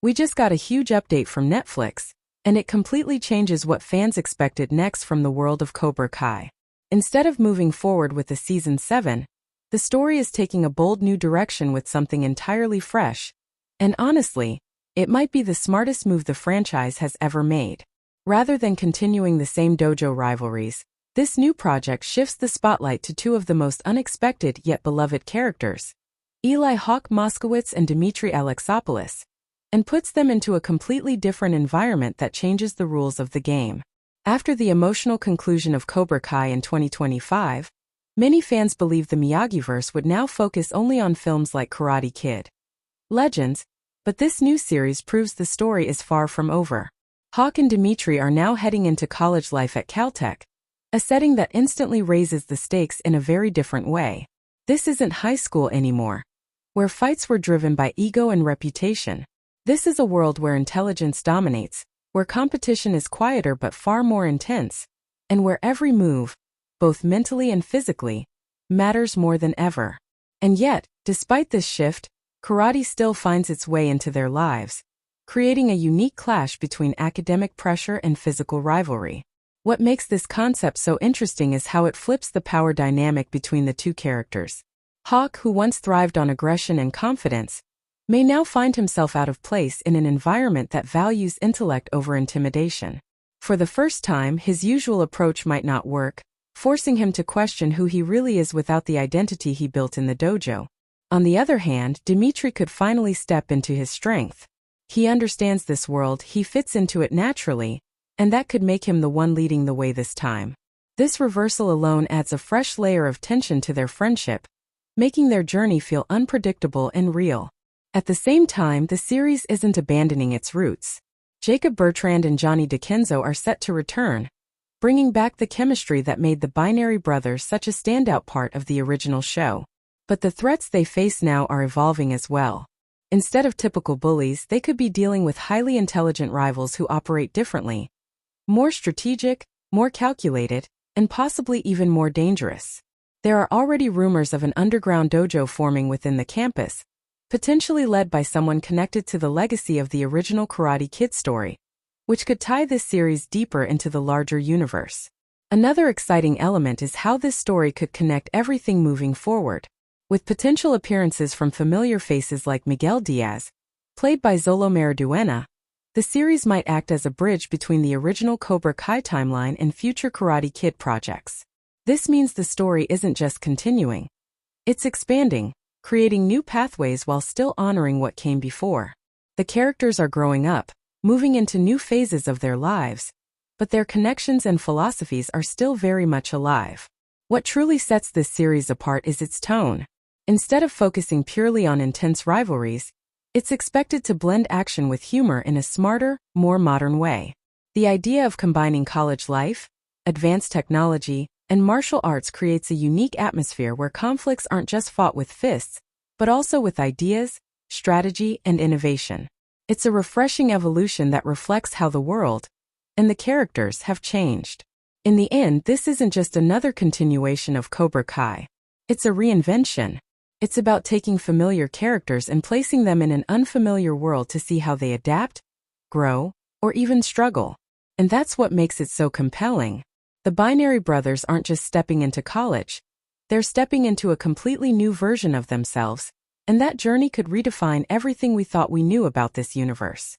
We just got a huge update from Netflix, and it completely changes what fans expected next from the world of Cobra Kai. Instead of moving forward with the Season 7, the story is taking a bold new direction with something entirely fresh, and honestly, it might be the smartest move the franchise has ever made. Rather than continuing the same dojo rivalries, this new project shifts the spotlight to two of the most unexpected yet beloved characters, Eli Hawk Moskowitz and Demetri Alexopoulos, and puts them into a completely different environment that changes the rules of the game. After the emotional conclusion of Cobra Kai in 2025, many fans believed the Miyagiverse would now focus only on films like Karate Kid, Legends, but this new series proves the story is far from over. Hawk and Demetri are now heading into college life at Caltech, a setting that instantly raises the stakes in a very different way. This isn't high school anymore, where fights were driven by ego and reputation. This is a world where intelligence dominates, where competition is quieter but far more intense, and where every move, both mentally and physically, matters more than ever. And yet, despite this shift, karate still finds its way into their lives, creating a unique clash between academic pressure and physical rivalry. What makes this concept so interesting is how it flips the power dynamic between the two characters. Hawk, who once thrived on aggression and confidence, may now find himself out of place in an environment that values intellect over intimidation. For the first time, his usual approach might not work, forcing him to question who he really is without the identity he built in the dojo. On the other hand, Demetri could finally step into his strength. He understands this world, he fits into it naturally, and that could make him the one leading the way this time. This reversal alone adds a fresh layer of tension to their friendship, making their journey feel unpredictable and real. At the same time, the series isn't abandoning its roots. Jacob Bertrand and Johnny DiCenzo are set to return, bringing back the chemistry that made the Binary Brothers such a standout part of the original show. But the threats they face now are evolving as well. Instead of typical bullies, they could be dealing with highly intelligent rivals who operate differently, more strategic, more calculated, and possibly even more dangerous. There are already rumors of an underground dojo forming within the campus, potentially led by someone connected to the legacy of the original Karate Kid story, which could tie this series deeper into the larger universe. Another exciting element is how this story could connect everything moving forward. With potential appearances from familiar faces like Miguel Diaz, played by Zolo Mariduena, the series might act as a bridge between the original Cobra Kai timeline and future Karate Kid projects. This means the story isn't just continuing, it's expanding, creating new pathways while still honoring what came before. The characters are growing up, moving into new phases of their lives, but their connections and philosophies are still very much alive. What truly sets this series apart is its tone. Instead of focusing purely on intense rivalries, it's expected to blend action with humor in a smarter, more modern way. The idea of combining college life, advanced technology, and martial arts creates a unique atmosphere where conflicts aren't just fought with fists, but also with ideas, strategy, and innovation. It's a refreshing evolution that reflects how the world and the characters have changed. In the end, this isn't just another continuation of Cobra Kai. It's a reinvention. It's about taking familiar characters and placing them in an unfamiliar world to see how they adapt, grow, or even struggle. And that's what makes it so compelling. The Binary Brothers aren't just stepping into college, they're stepping into a completely new version of themselves, and that journey could redefine everything we thought we knew about this universe.